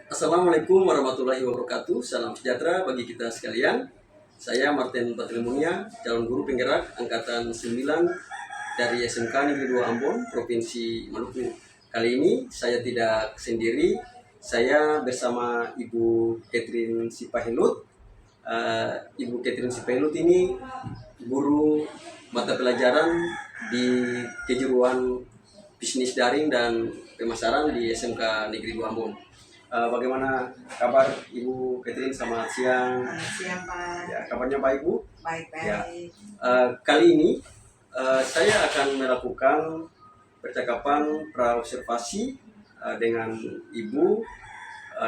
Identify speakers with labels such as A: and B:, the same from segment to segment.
A: Assalamualaikum warahmatullahi wabarakatuh. Salam sejahtera bagi kita sekalian. Saya Martin Patrimonian, calon guru penggerak angkatan 9 dari SMK Negeri 2 Ambon, Provinsi Maluku. Kali ini saya tidak sendiri, saya bersama Ibu Catherine Sipahilut. Ibu Catherine Sipahilut ini guru mata pelajaran di kejuruan bisnis daring dan pemasaran di SMK Negeri 2 Ambon. Bagaimana kabar Ibu Catherine? Selamat siang.
B: Selamat siang, Pak.
A: Ya, kabarnya baik, Bu?
B: Baik-baik.
A: Ya. Kali ini saya akan melakukan percakapan praobservasi dengan Ibu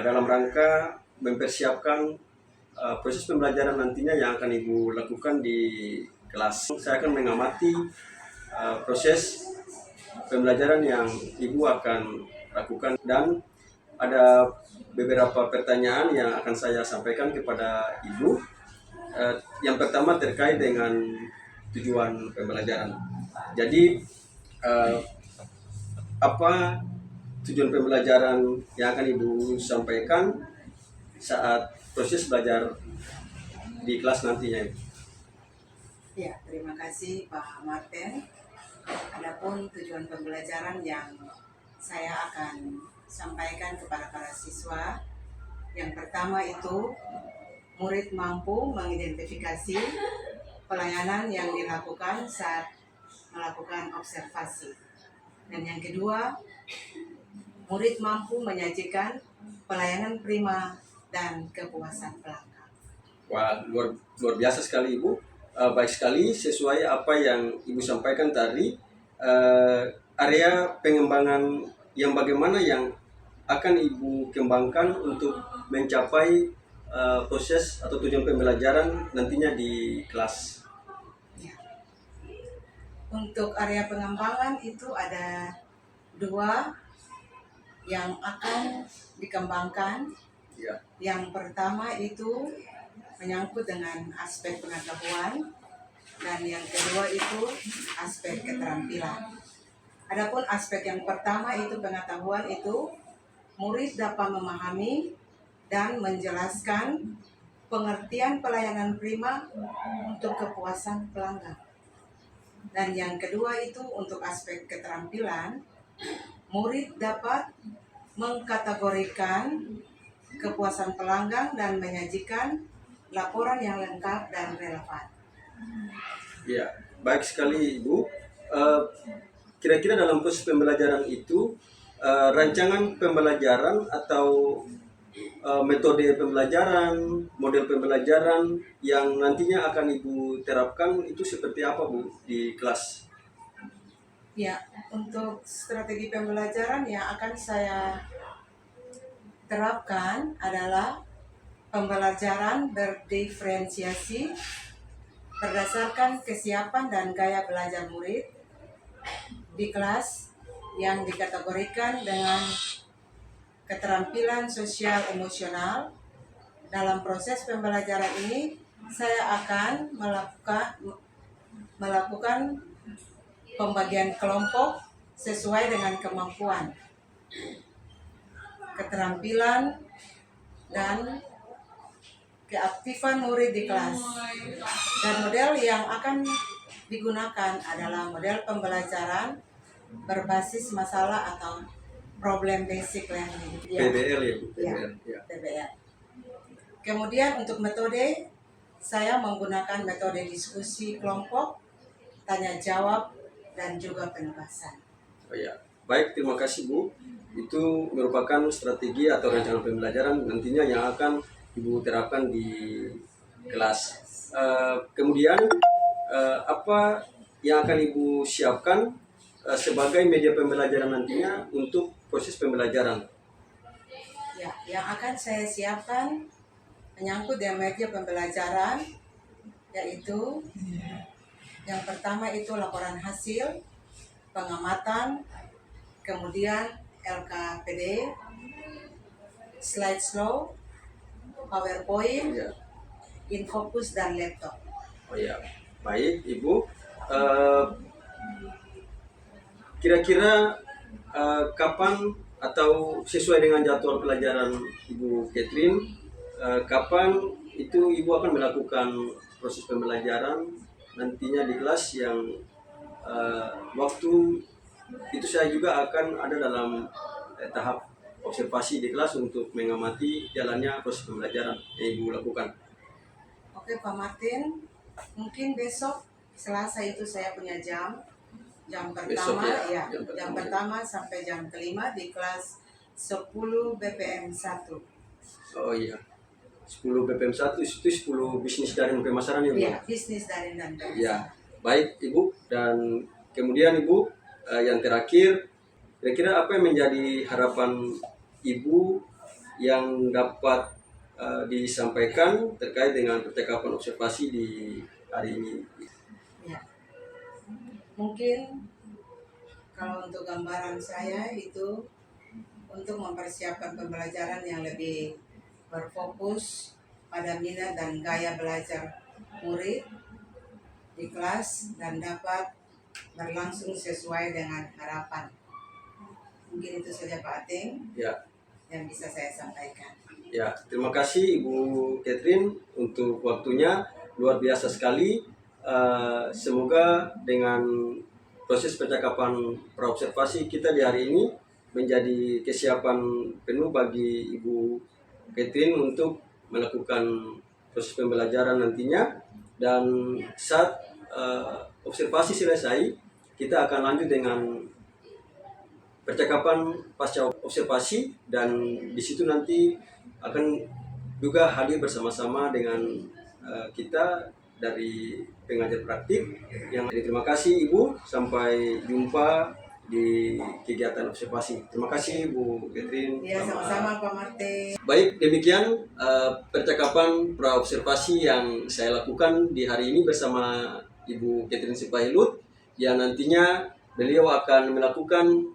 A: dalam rangka mempersiapkan proses pembelajaran nantinya yang akan Ibu lakukan di kelas. Saya akan mengamati proses pembelajaran yang Ibu akan lakukan dan ada beberapa pertanyaan yang akan saya sampaikan kepada Ibu. Yang pertama terkait dengan tujuan pembelajaran. Jadi apa tujuan pembelajaran yang akan Ibu sampaikan saat proses belajar di kelas nantinya?
B: Ya, terima kasih Pak Martin. Adapun tujuan pembelajaran yang saya akan sampaikan kepada para siswa, yang pertama itu murid mampu mengidentifikasi pelayanan yang dilakukan saat melakukan observasi. Dan yang kedua, murid mampu menyajikan pelayanan prima dan kepuasan pelanggan.
A: Wah, luar biasa sekali Ibu. Baik sekali, sesuai apa yang Ibu sampaikan tadi, area pengembangan yang bagaimana yang akan Ibu kembangkan untuk mencapai proses atau tujuan pembelajaran nantinya di kelas.
B: Ya. Untuk area pengembangan itu ada 2 yang akan dikembangkan.
A: Ya.
B: Yang pertama itu menyangkut dengan aspek pengetahuan, dan yang kedua itu aspek keterampilan. Adapun aspek yang pertama itu pengetahuan, itu murid dapat memahami dan menjelaskan pengertian pelayanan prima untuk kepuasan pelanggan. Dan yang kedua itu untuk aspek keterampilan, murid dapat mengkategorikan kepuasan pelanggan dan menyajikan laporan yang lengkap dan relevan.
A: Ya, baik sekali Ibu. Kira-kira dalam proses pembelajaran itu rancangan pembelajaran atau metode pembelajaran, model pembelajaran yang nantinya akan Ibu terapkan itu seperti apa Bu di kelas?
B: Ya, untuk strategi pembelajaran yang akan saya terapkan adalah pembelajaran berdiferensiasi berdasarkan kesiapan dan gaya belajar murid di kelas yang dikategorikan dengan keterampilan sosial emosional. Dalam proses pembelajaran ini, saya akan melakukan pembagian kelompok sesuai dengan kemampuan, keterampilan, dan keaktifan murid di kelas. Dan model yang akan digunakan adalah model pembelajaran berbasis masalah atau problem basic learning.
A: PBL ya Bu?
B: Ya,
A: Ya.
B: PBL. Kemudian untuk metode, saya menggunakan metode diskusi kelompok, tanya jawab, dan juga penugasan.
A: Oh ya, baik, terima kasih Bu. Itu merupakan strategi atau rancangan pembelajaran nantinya yang akan Ibu terapkan di kelas. Kemudian apa yang akan Ibu siapkan sebagai media pembelajaran nantinya untuk proses pembelajaran?
B: Ya, yang akan saya siapkan menyangkut dengan media pembelajaran, yaitu yang pertama itu laporan hasil, pengamatan, kemudian LKPD, slideshow, PowerPoint,
A: Ya.
B: infocus, dan laptop.
A: Oh ya, baik Ibu. Kira-kira kapan atau sesuai dengan jadwal pelajaran Ibu Catherine, kapan itu Ibu akan melakukan proses pembelajaran nantinya di kelas yang waktu itu saya juga akan ada dalam tahap observasi di kelas untuk mengamati jalannya proses pembelajaran yang Ibu lakukan.
B: Oke Pak Martin, mungkin besok Selasa itu saya punya jam pertama
A: Besok ya,
B: jam pertama sampai jam kelima di kelas 10 BPM 1.
A: Oh iya, 10 BPM 1 itu 10 bisnis daring pemasaran ya Bu?
B: Iya, bisnis daring dan pemasaran.
A: Ya, baik Ibu. Dan kemudian Ibu, yang terakhir, kira-kira apa yang menjadi harapan Ibu yang dapat disampaikan terkait dengan percakapan observasi di hari ini?
B: Ya. Mungkin kalau untuk gambaran saya itu untuk mempersiapkan pembelajaran yang lebih berfokus pada minat dan gaya belajar murid di kelas dan dapat berlangsung sesuai dengan harapan. Mungkin itu saja Pak Ating
A: Ya.
B: yang bisa saya sampaikan.
A: Ya, terima kasih Ibu Catherine untuk waktunya, luar biasa sekali. Semoga dengan proses percakapan praobservasi kita di hari ini menjadi kesiapan penuh bagi Ibu Catherine untuk melakukan proses pembelajaran nantinya. Dan saat observasi selesai, kita akan lanjut dengan percakapan pasca observasi, dan di situ nanti akan juga hadir bersama-sama dengan kita dari pengajar praktik yang terima kasih Ibu, sampai jumpa di kegiatan observasi. Terima kasih Bu Catherine.
B: Ya, sama-sama Pak Martin.
A: Baik, demikian percakapan praobservasi yang saya lakukan di hari ini bersama Ibu Catherine Sipahilut, yang nantinya beliau akan melakukan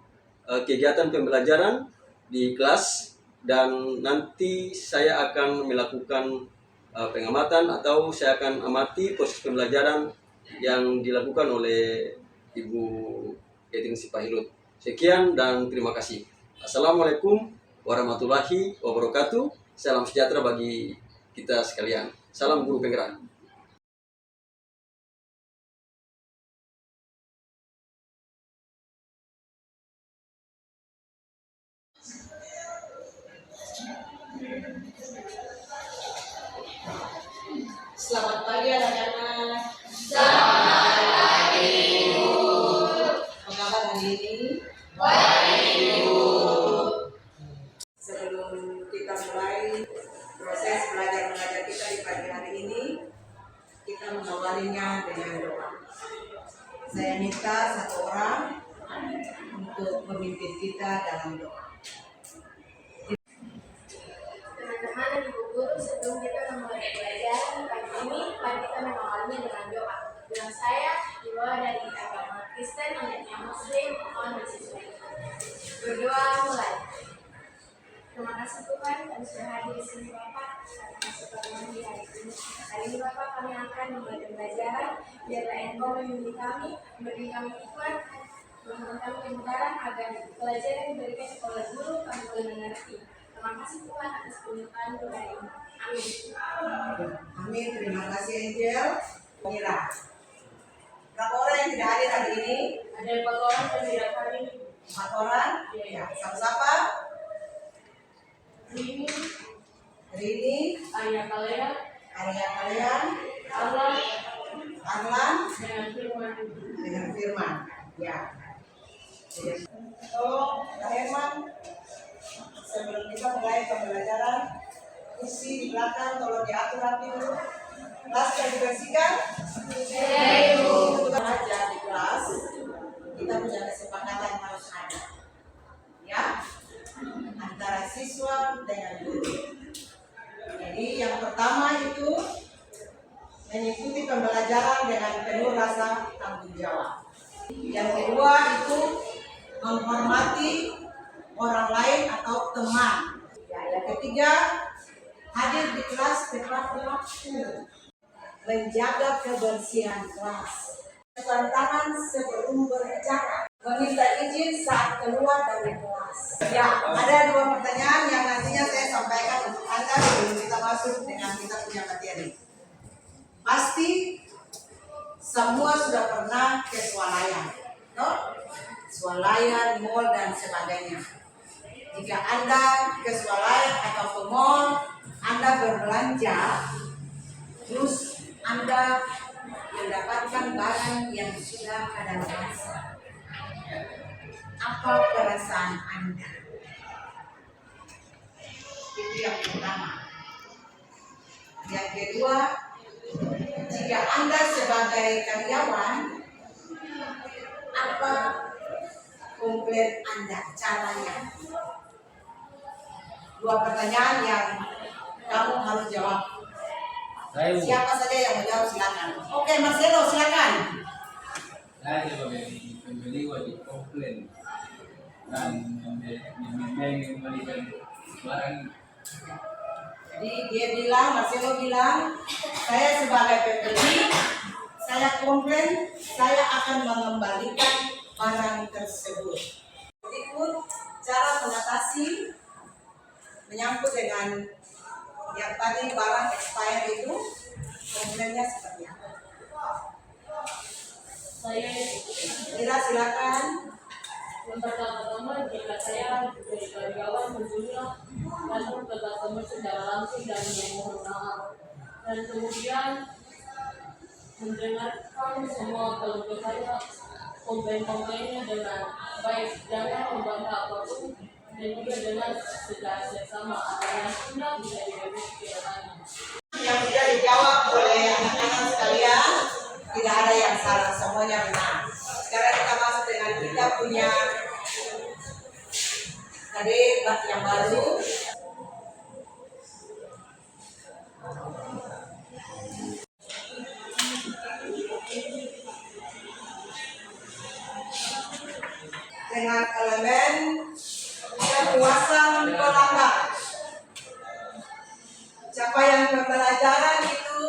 A: kegiatan pembelajaran di kelas, dan nanti saya akan melakukan pengamatan atau saya akan amati proses pembelajaran yang dilakukan oleh Ibu Catherine Sipahilut. Sekian dan terima kasih. Assalamualaikum warahmatullahi wabarakatuh. Salam sejahtera bagi kita sekalian. Salam guru penggerak.
B: Selamat pagi anak-anak. Apa kabar hari ini? Sebelum kita mulai proses belajar mengajar kita di pagi hari ini, kita mengawalinya dengan doa. Saya minta satu orang untuk memimpin kita dalam doa.
C: Teman-teman dan ibu guru, sebelum kita memulai pelajaran pagi ini, mari kita mengawalnya dengan doa. Doa saya dibawa dari agama Kristen yang Muslim, mohon disesuaikan. Berdoa mulai. Terima kasih Tuhan, kami sudah hadir di sini Bapak, karena masuk di hari ini. Hari ini Bapak, kami akan memulai pembelajaran, biarlah Engkau membimbing kami, memberi kami hikmat, memberi kami kemudahan agar pelajaran yang diberikan oleh guru kami boleh mengerti. Terima kasih Tuhan atas penyertaan doa ini. Amin.
B: Amin. Terima kasih Angel. Mira. Berapa orang yang tidak hadir hari ini?
C: Ada 4 orang yang tidak hadir.
B: 4 orang? Ya. Siapa?
C: Rini,
B: Arya kalian, Arlan, dengan Firman. Ya. So, Kak Herman, sebelum kita mulai pembelajaran, kursi di belakang tolong diatur rapi dulu. Kelas sudah dibersihkan? Kita aja di kelas, kita punya kesepakatan harus ada, ya, antara siswa dengan guru. Jadi yang pertama itu mengikuti pembelajaran dengan penuh rasa tanggung jawab. Yang kedua itu menghormati orang lain atau teman. Ya, yang ketiga, hadir di kelas tepat waktu, menjaga kebersihan kelas, tangan sebelum berbicara, meminta izin saat keluar dari kelas. Ya, ada dua pertanyaan yang nantinya saya sampaikan untuk Anda sebelum kita masuk dengan kita punya materi. Pasti semua sudah pernah ke swalayan, no? Swalayan, mall dan sebagainya. Jika Anda ke swalayan atau ke mall, Anda berbelanja, terus Anda mendapatkan barang yang sudah ada masa. Apa perasaan Anda? Itu yang pertama. Yang kedua, jika Anda sebagai karyawan, apa komplain Anda, caranya? Dua pertanyaan yang kamu harus jawab. Siapa saja yang mau jawab silakan. Oke, Marcelo silakan.
D: Saya sebagai pembeli wajib komplain dan mengembalikan barang.
B: Jadi dia bilang, Marcelo bilang, saya sebagai pembeli, saya komplain, saya akan mengembalikan barang tersebut. Berikut cara mengatasi menyangkut dengan yang tadi barang expired itu, komplainnya seperti apa?
E: Saya
B: Silakan.
E: yang pertama jika saya dari karyawan tentunya langsung ke customer secara langsung dan memohon maaf, dan kemudian mendengarkan semua keluhan saya, komplain-komplainnya dengan baik, jangan membantah apapun, dan juga dengan secara seksama apa yang sudah bisa direvisi ke depannya.
B: Yang sudah dijawab oleh anak-anak sekalian, tidak ada yang salah, semuanya benar. Sekarang kita masuk dengan kita punya tadi yang baru. Dengan elemen kepuasan pelanggan. Capaian pembelajaran itu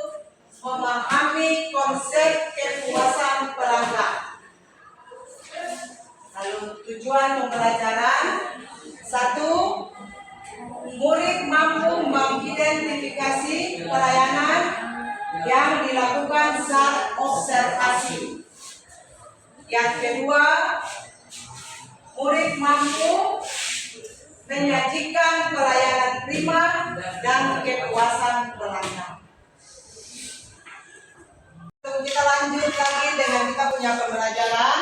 B: memahami konsep kepuasan pelanggan. Lalu tujuan pembelajaran, satu, murid mampu mengidentifikasi pelayanan yang dilakukan saat observasi. Yang kedua, murid mampu menyajikan pelayanan prima dan kepuasan pelanggan. Kita lanjut lagi dengan kita punya pembelajaran.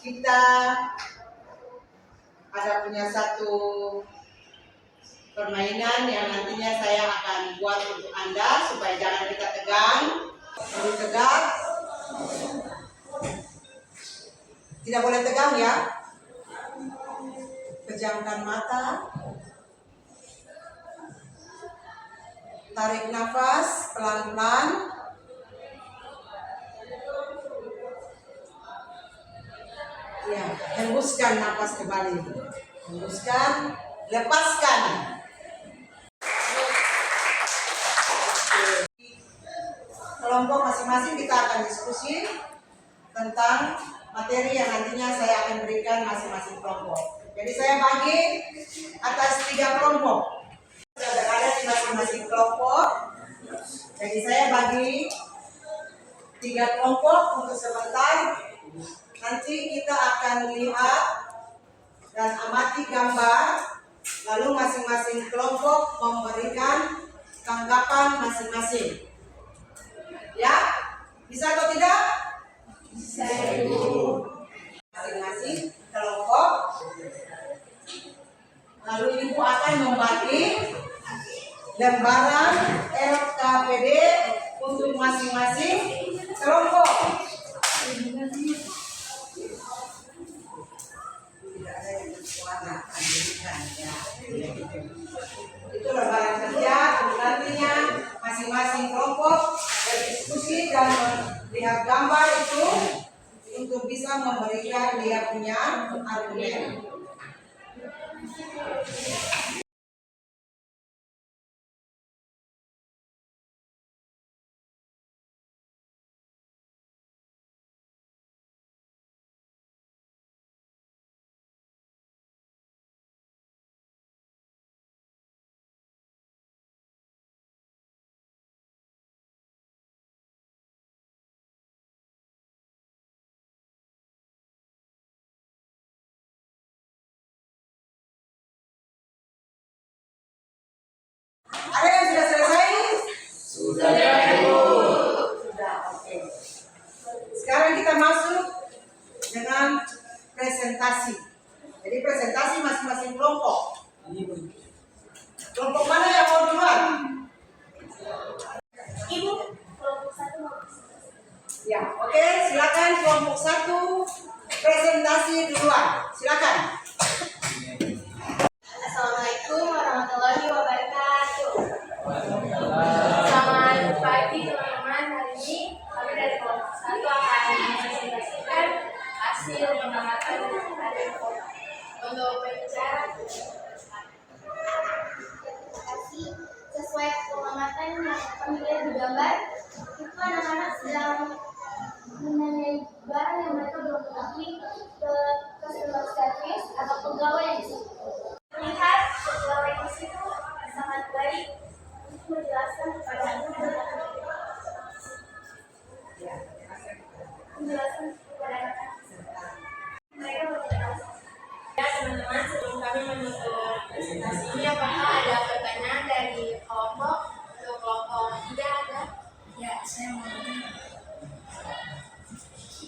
B: Kita ada punya satu permainan yang nantinya saya akan buat untuk Anda supaya jangan kita tegang, perlu tegak. Tidak boleh tegang ya. Pejamkan mata. Tarik nafas pelan-pelan. Ya, hembuskan nafas kembali. Hembuskan, lepaskan. Kelompok masing-masing kita akan diskusi tentang materi yang nantinya saya akan berikan masing-masing kelompok. Jadi saya bagi atas 3 kelompok. Sudah ada di masing-masing kelompok. Jadi saya bagi 3 kelompok untuk sebentar. Nanti kita akan lihat dan amati gambar. Lalu masing-masing kelompok memberikan tanggapan masing-masing. Ya, bisa atau tidak? Bisa. Masing-masing kelompok. Lalu ibu akan membagi lembaran LKPD untuk masing-masing kelompok. Tidak ada yang bersuara, ya. Itu lembaran kerja untuk nantinya masing-masing kelompok berdiskusi dan melihat gambar itu untuk bisa memberikan dia punya argumen. presentasi. Jadi presentasi masing-masing kelompok. Kelompok mana yang mau duluan?
C: Ibu, kelompok 1 mau
B: Ya, oke, silakan kelompok 1 presentasi duluan. Silakan.
C: Assalamualaikum warahmatullahi wabarakatuh. Selamat pagi teman-teman. Hari ini kami dari kelompok 1 akan mempresentasikan hasil pengamatan dari kota. Untuk berbicara, sesuai pengamatan yang kami lihat di gambar, itu anak-anak sedang menanyai barang yang mereka belum ketahui ke customer service atau pegawai yang di situ. Melihat pegawai di situ sangat baik untuk menjelaskan kepada anak-anak. Mereka berjelas. Ya teman-teman, sebelum kami menutup presentasi ini, apakah ada pertanyaan dari kelompok? Untuk kelompok 3 ada? Ya, saya mau bertanya.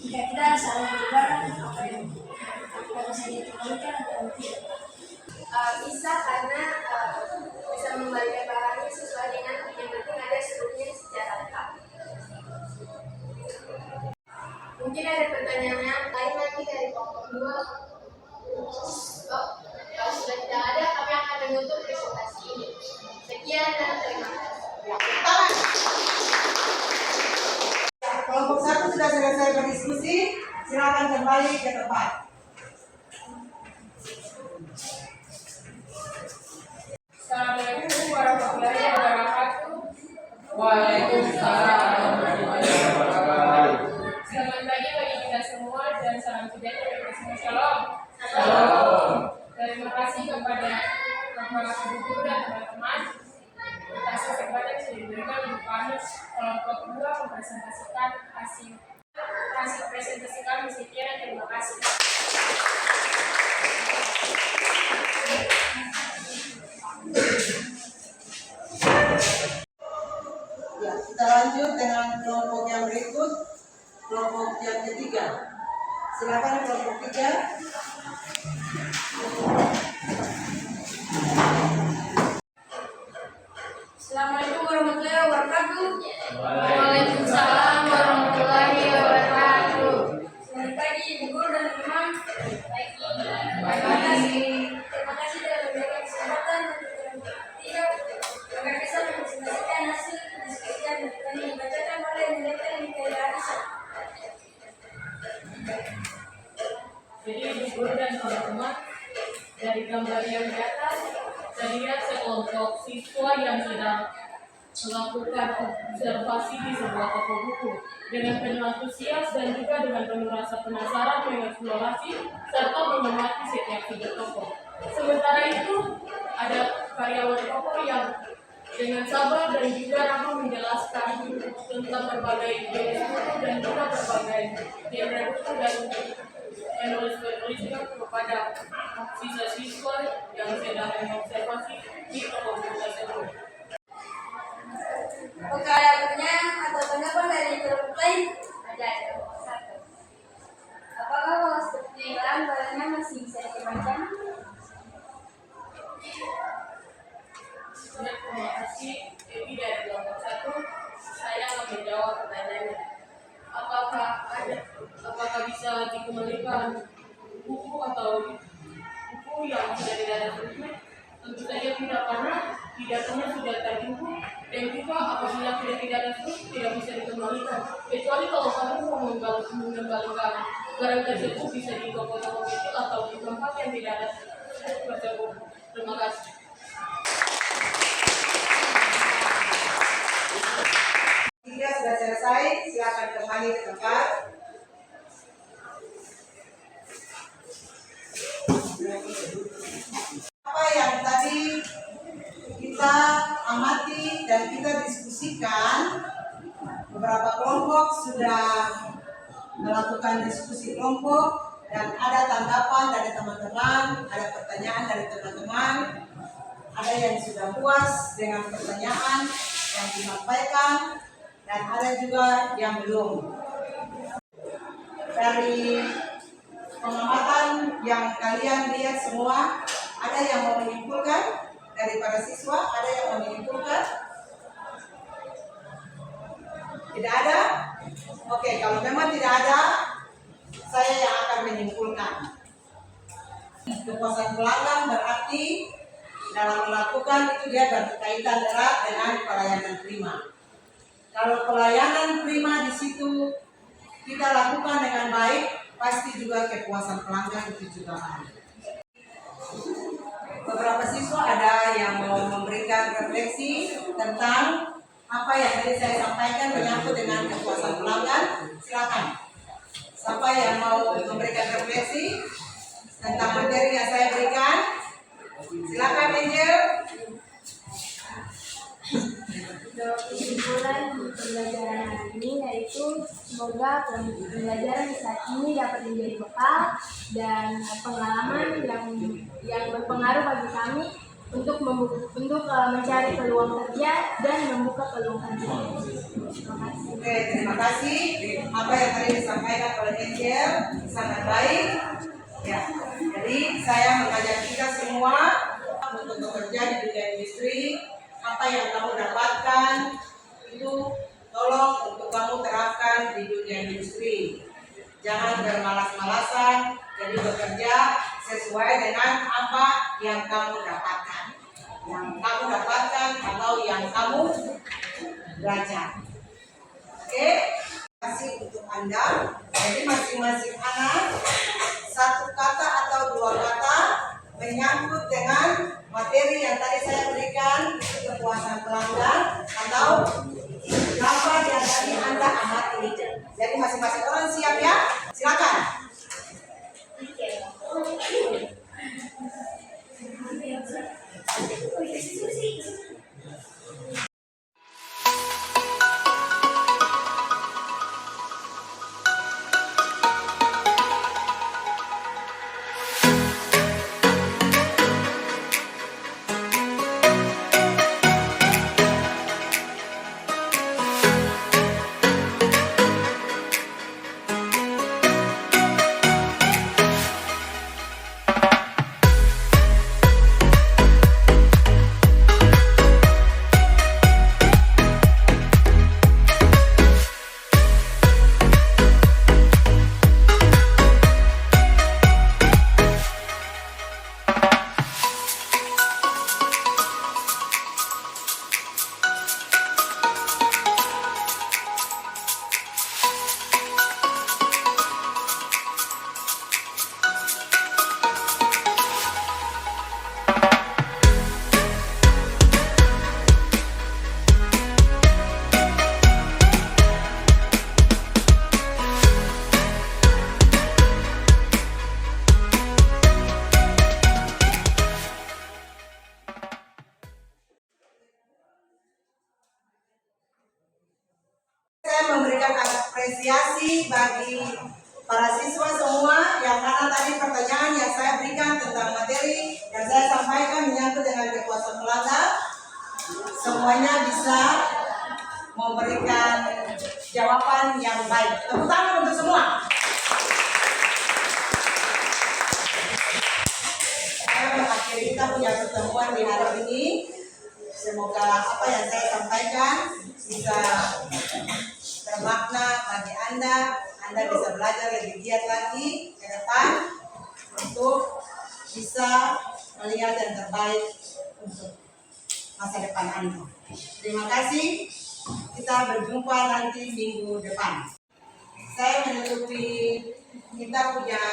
C: Jika kita saling berbarang, apa yang bisa dikembalikan atau tidak? Bisa, karena bisa mengembalikan barangnya sesuai dengan yang penting ada strukturnya secara lengkap. Mungkin ada pertanyaan lain lagi dari kelompok 2. Kalau sudah tidak ada, kami akan menutup presentasi ini. Sekian dan terima kasih.
B: Ya, tangan. Ya, kelompok 1 sudah selesai berdiskusi. Silakan kembali ke tempat.
E: Assalamualaikum warahmatullahi wabarakatuh.
D: Waalaikumsalam warahmatullahi wabarakatuh.
E: Selamat pagi bagi kita semua dan salam sejahtera bagi semua. Shalom.
D: Shalom.
E: Terima kasih kepada Bapak Ibu Guru dan teman-teman atas kesempatan yang sudah diberikan untuk kami kelompok 2 mempresentasikan hasil presentasi kami. Sekian, terima kasih.
B: Ya, kita lanjut dengan kelompok yang berikut. Kelompok yang ketiga. Silakan kelompok 3.
C: Assalamualaikum warahmatullahi wabarakatuh.
E: Waalaikumsalam warahmatullahi wabarakatuh.
C: Selamat pagi Ibu Guru dan teman-teman. Terima kasih telah memberikan kesempatan untuk tidak agar bisa mempresentasikan hasil diskusi yang dibacakan oleh Mendeta Mikaela Arisa.
E: Jadi Ibu Guru dan teman-teman, dari gambar yang di atas terlihat sekelompok siswa yang sedang melakukan observasi di sebuah toko buku dengan penuh antusias dan juga dengan penuh rasa penasaran mengeksplorasi serta mengamati setiap sudut toko. Sementara itu ada karyawan toko yang dengan sabar dan juga ramah menjelaskan tentang berbagai jenis buku dan juga berbagai genre buku dan menulis-menuliskan kepada siswa-siswa yang sedang mengobservasi di toko buku tersebut.
C: Apakah ada pertanyaan atau tanggapan dari kelompok lain? Ada kelompok 1. Apakah kalau seperti yang barangnya masih bisa dikembangkan?
E: Terima kasih. Jadi dari kelompok 1, saya akan menjawab pertanyaannya. Apakah bisa dikembalikan buku atau buku yang sudah tidak ada tulisnya? Tentu saja tidak, karena di datanya sudah terbuku dan juga apabila sudah tidak ada stok tidak bisa dikembalikan. Kecuali kalau kamu mau mengembalikan barang tersebut bisa di toko-toko kecil atau di tempat yang tidak ada stok tersebut. Terima kasih.
B: Tiga sudah selesai, silakan kembali ke tempat. Apa yang tadi kita amati dan kita diskusikan, beberapa kelompok sudah melakukan diskusi kelompok dan ada tanggapan dari teman-teman, ada pertanyaan dari teman-teman, ada yang sudah puas dengan pertanyaan yang disampaikan, dan ada juga yang belum. Dari pengamatan yang kalian lihat semua, ada yang mau menyimpulkan dari para siswa? Ada yang mau menyimpulkan? Tidak ada? Oke, kalau memang tidak ada, saya yang akan menyimpulkan. Kekuasaan pelanggan berarti dalam melakukan itu dia berkaitan erat dengan pelayanan prima. Kalau pelayanan prima di situ kita lakukan dengan baik, pasti juga kepuasan pelanggan itu juga ada. Beberapa siswa ada yang mau memberikan refleksi tentang apa yang tadi saya sampaikan menyangkut dengan kepuasan pelanggan. Silakan. Siapa yang mau memberikan refleksi tentang materi yang saya berikan? Silakan, Angel.
C: Untuk kesimpulan pembelajaran hari ini yaitu semoga pembelajaran saat ini dapat menjadi bekal dan pengalaman yang berpengaruh bagi kami untuk mencari peluang kerja dan membuka peluang kerja. Terima kasih.
B: Oke, terima kasih. Apa yang tadi disampaikan oleh Angel sangat baik. Ya, jadi saya mengajak kita semua untuk bekerja di dunia industri. Apa yang kamu dapatkan itu tolong untuk kamu terapkan di dunia industri. Jangan bermalas-malasan, jadi bekerja sesuai dengan apa yang kamu dapatkan. Yang kamu dapatkan atau yang kamu belajar. Oke, terima kasih untuk Anda. Jadi masing-masing anak satu kata atau dua kata menyangkut dengan materi yang tadi saya berikan, kepuasan pelanggan atau apa yang tadi Anda amati. Jadi masing-masing orang siap ya? Silakan. Saya memberikan apresiasi bagi para siswa semua yang karena tadi pertanyaan yang saya berikan tentang materi yang saya sampaikan menyangkut dengan kepuasan pelanggan, semuanya bisa memberikan jawaban yang baik. Tepuk tangan untuk semua. Saya mengakhiri kita punya pertemuan di hari ini. Semoga apa yang saya sampaikan bisa bermakna bagi Anda bisa belajar lebih giat lagi ke depan untuk bisa melihat yang terbaik untuk masa depan Anda. Terima kasih, kita berjumpa nanti minggu depan. Saya menutupi kita punya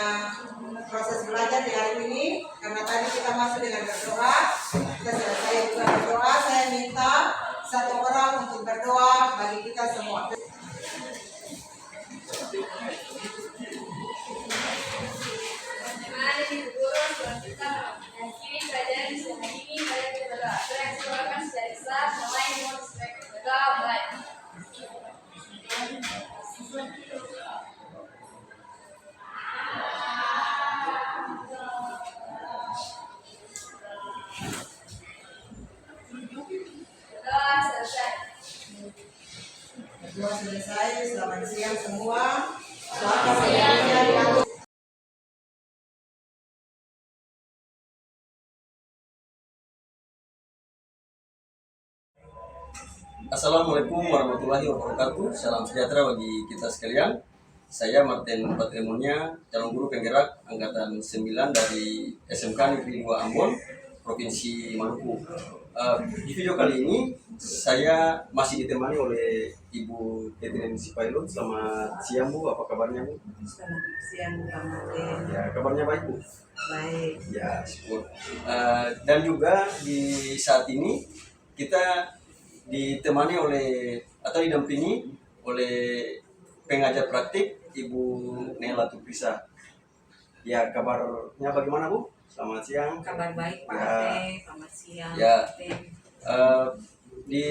B: proses belajar di hari ini karena tadi kita masuk dengan berdoa, kita selesai juga berdoa. Saya minta satu orang untuk berdoa bagi kita semua.
C: Ada di guru kita mengakhiri pelajaran di hari ini. Mari kita berdoa. Tuhan semoga secara Islam mulai mau berdoa mulai. Berdoa selesai.
B: Berdoa selesai. Selamat siang semua. Selamat siang.
A: Assalamualaikum warahmatullahi wabarakatuh. Salam sejahtera bagi kita sekalian. Saya Martin Patremonia, calon guru penggerak angkatan 9 dari SMK Negeri 2 Ambon, Provinsi Maluku. Di video kali ini saya masih ditemani oleh Ibu Catherine Sipailun. Selamat siang Bu, apa kabarnya Bu?
B: Selamat siang Pak Martin.
A: Ya, kabarnya baik Bu.
B: Baik.
A: Ya, syukur. Dan juga di saat ini kita ditemani oleh atau didampingi oleh pengajar praktik Ibu Nela Tuprisa. Ya, kabarnya bagaimana Bu? Selamat siang.
B: Kabar baik Pak
A: Ya.
B: Ate. Selamat siang.
A: Ya.
B: Martin.
A: Di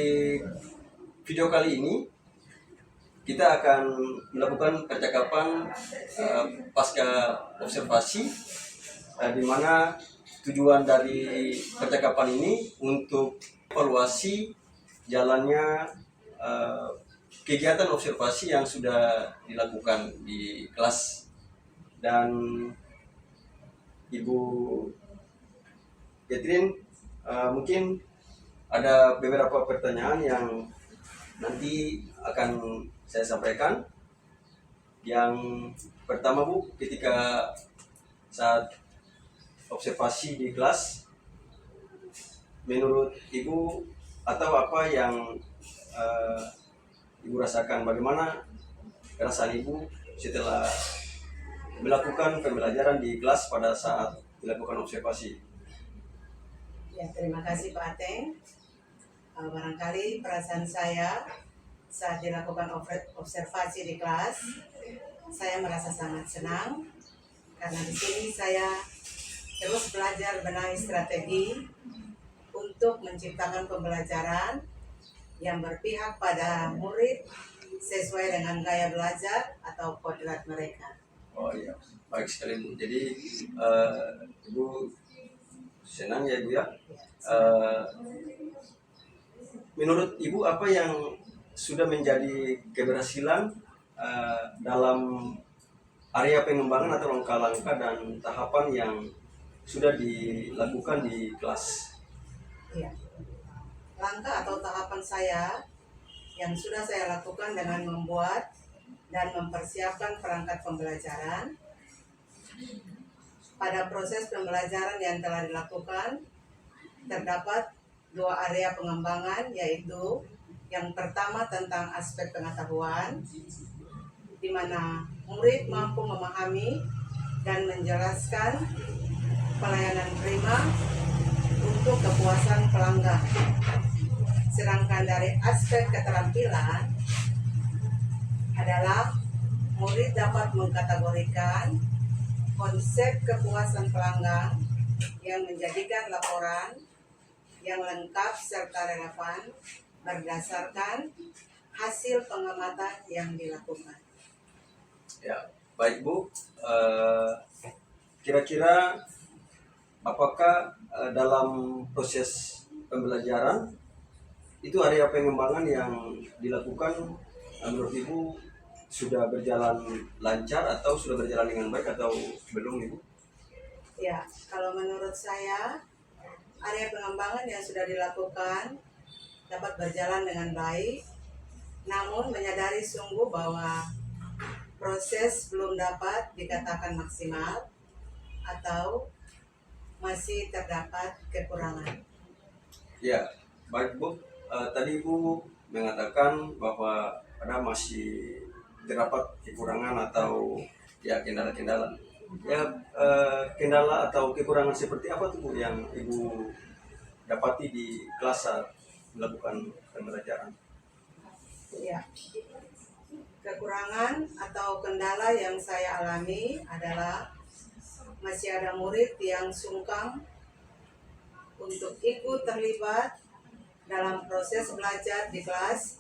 A: video kali ini kita akan melakukan percakapan pasca observasi, di mana tujuan dari percakapan ini untuk evaluasi jalannya kegiatan observasi yang sudah dilakukan di kelas. Dan Ibu Catherine, mungkin ada beberapa pertanyaan yang nanti akan saya sampaikan. Yang pertama Bu, ketika saat observasi di kelas, menurut Ibu atau apa yang Ibu rasakan, bagaimana perasaan Ibu setelah melakukan pembelajaran di kelas pada saat dilakukan observasi?
B: Ya, terima kasih Pak Ateng. Barangkali perasaan saya saat dilakukan observasi di kelas, saya merasa sangat senang karena di sini saya terus belajar benahi strategi untuk menciptakan pembelajaran yang berpihak pada murid sesuai dengan gaya belajar atau kodrat mereka.
A: Oh iya, baik sekali Bu. Jadi Ibu senang ya Ibu ya. Menurut Ibu apa yang sudah menjadi keberhasilan dalam area pengembangan atau langkah-langkah dan tahapan yang sudah dilakukan di kelas?
B: Iya. Langkah atau tahapan saya yang sudah saya lakukan dengan membuat dan mempersiapkan perangkat pembelajaran. Pada proses pembelajaran yang telah dilakukan, terdapat 2 area pengembangan, yaitu yang pertama tentang aspek pengetahuan, di mana murid mampu memahami dan menjelaskan pelayanan prima untuk kepuasan pelanggan. Sedangkan dari aspek keterampilan adalah murid dapat mengkategorikan konsep kepuasan pelanggan yang menjadikan laporan yang lengkap serta relevan berdasarkan hasil pengamatan yang dilakukan.
A: Ya, baik Bu. Kira-kira apakah dalam proses pembelajaran itu area pengembangan yang dilakukan menurut Ibu sudah berjalan lancar atau sudah berjalan dengan baik atau belum Ibu?
B: Ya, kalau menurut saya area pengembangan yang sudah dilakukan dapat berjalan dengan baik, namun menyadari sungguh bahwa proses belum dapat dikatakan maksimal atau masih terdapat kekurangan.
A: Ya, baik Bu. Tadi Ibu mengatakan bahwa ada masih terdapat kekurangan atau ya kendala-kendala. Ya, kendala atau kekurangan seperti apa tuh Bu yang Ibu dapati di kelas saat melakukan pembelajaran?
B: Ya, kekurangan atau kendala yang saya alami adalah masih ada murid yang sungkan untuk ikut terlibat dalam proses belajar di kelas,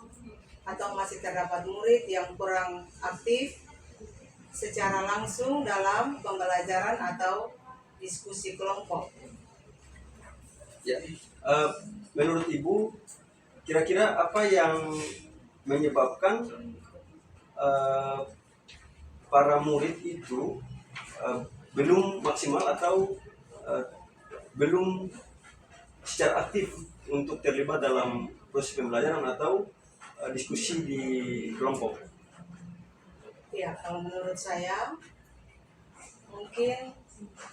B: atau masih terdapat murid yang kurang aktif secara langsung dalam pembelajaran atau diskusi kelompok.
A: Ya, menurut Ibu kira-kira apa yang menyebabkan para murid itu belum maksimal atau belum secara aktif untuk terlibat dalam proses pembelajaran atau diskusi di kelompok?
B: Ya, kalau menurut saya, mungkin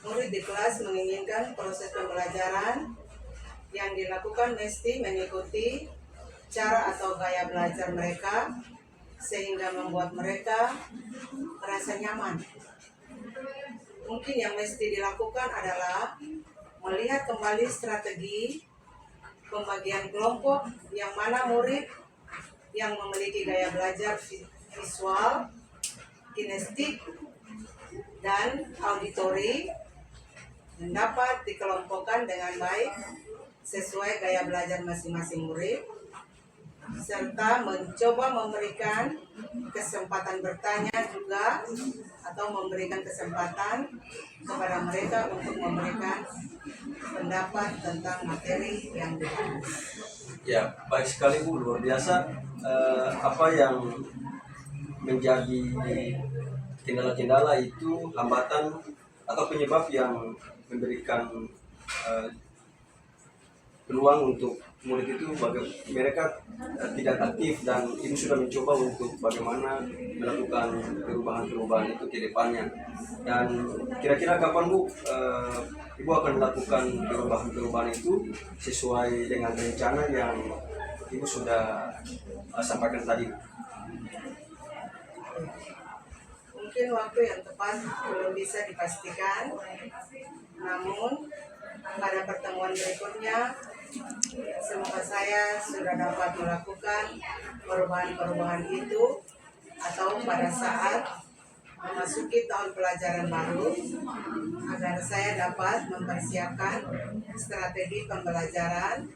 B: murid di kelas menginginkan proses pembelajaran yang dilakukan mesti mengikuti cara atau gaya belajar mereka sehingga membuat mereka merasa nyaman. Mungkin yang mesti dilakukan adalah melihat kembali strategi pembagian kelompok yang mana murid yang memiliki gaya belajar visual, kinestik, dan auditori dapat dikelompokkan dengan baik sesuai gaya belajar masing-masing murid, serta mencoba memberikan kesempatan bertanya juga atau memberikan kesempatan kepada mereka untuk memberikan pendapat tentang materi yang dibahas.
A: Ya, baik sekali Bu, luar biasa. Apa yang menjadi kendala-kendala itu hambatan atau penyebab yang memberikan peluang untuk murid itu mereka tidak aktif, dan Ibu sudah mencoba untuk bagaimana melakukan perubahan-perubahan itu ke depannya. Dan kira-kira kapan Bu Ibu akan melakukan perubahan-perubahan itu sesuai dengan rencana yang Ibu sudah sampaikan tadi?
B: Mungkin waktu yang tepat belum bisa dipastikan, namun pada pertemuan berikutnya semoga saya sudah dapat melakukan perubahan-perubahan itu, atau pada saat memasuki tahun pelajaran baru, agar saya dapat mempersiapkan strategi pembelajaran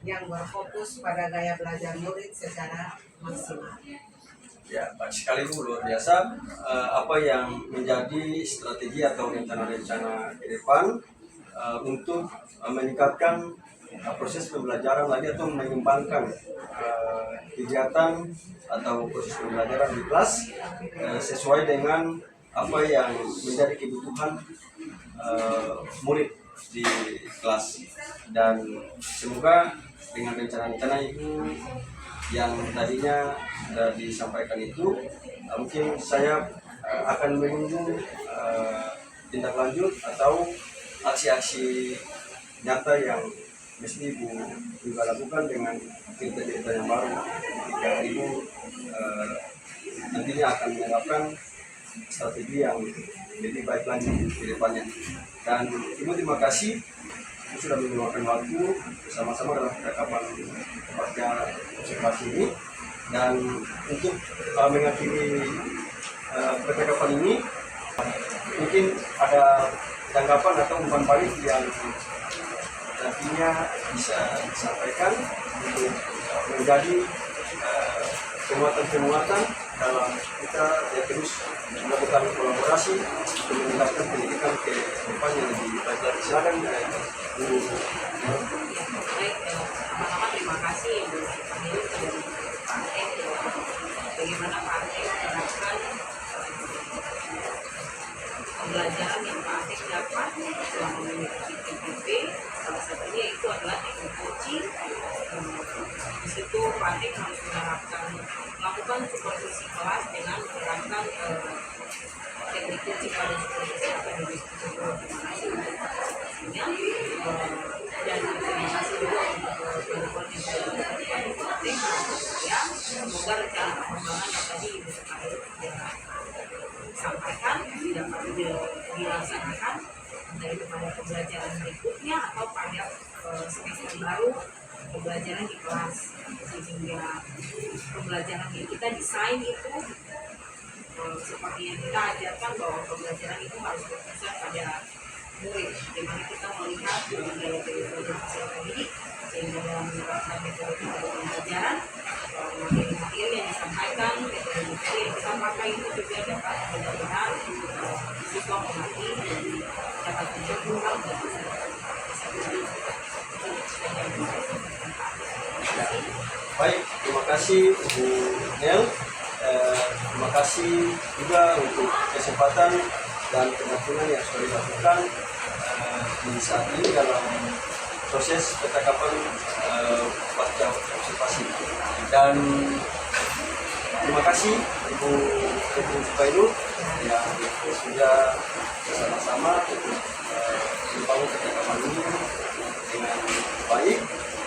B: yang berfokus pada gaya belajar murid secara maksimal.
A: Ya, baik sekali Bu, luar biasa. Apa yang menjadi strategi atau rencana-rencana ke depan untuk meningkatkan proses pembelajaran lagi atau mengembangkan kegiatan atau proses pembelajaran di kelas sesuai dengan apa yang menjadi kebutuhan murid di kelas. Dan semoga dengan rencana-rencana itu yang tadinya disampaikan itu, mungkin saya akan menunggu tindak lanjut atau aksi-aksi nyata yang mesti Ibu juga lakukan dengan cerita-cerita yang baru, jika Ibu nantinya akan menerapkan strategi yang lebih baik lagi ke depannya. Dan Ibu terima kasih sudah meluangkan waktu bersama-sama dalam percakapan observasi ini. Dan untuk mengakhiri percakapan ini, mungkin ada tanggapan atau umpan balik yang nantinya bisa disampaikan untuk menjadi penguatan-penguatan dalam kita terus melakukan kolaborasi untuk meningkatkan pendidikan ke depan yang lebih baik lagi. Silakan Bu.
F: Baik, pertama-tama terima kasih Bu Panil dari Pak Eng. Bagaimana Pak Eng menerapkan pembelajaran yang Pak Eng dapat selama mengikuti TPP. Salah satunya itu adalah teknik coaching. Di situ Pak Eng harus melakukan supervisi kelas dengan menerapkan teknik coaching pada supervisi atau diskusi dan terima kasih juga untuk telepon yang saya semoga rencana pengembangan yang tadi Ibu Sekali sampaikan dapat dilaksanakan dari pada pembelajaran berikutnya atau pada semester baru pembelajaran di kelas, sehingga pembelajaran yang kita desain itu seperti yang kita ajarkan bahwa pembelajaran itu harus berfokus pada murid, dimana kita melihat gaya belajar kesehatan didik, sehingga dalam menerapkan metode pembelajaran materi-materi yang disampaikan, metode-metode yang kita pakai itu juga dapat benar-benar siswa mengerti dan dapat mencontoh dan bisa
A: Baik, terima kasih Bu Nel. Terima kasih juga untuk kesempatan dan penampilan yang sudah dilakukan di saat ini dalam proses percakapan pasca observasi. Dan terima kasih Ibu Supainu yang sudah bersama-sama untuk membangun percakapan ini dengan baik.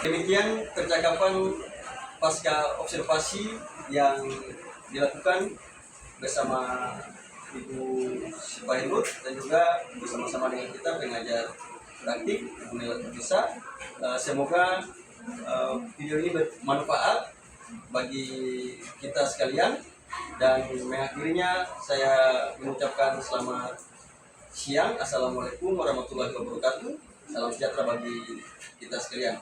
A: Demikian percakapan pasca observasi yang dilakukan bersama Ibu Supainu dan juga bersama-sama dengan kita pengajar praktik Ibu Nela Bisa. Semoga video ini bermanfaat bagi kita sekalian, dan mengakhirinya saya mengucapkan selamat siang. Assalamualaikum warahmatullahi wabarakatuh. Salam sejahtera bagi kita sekalian.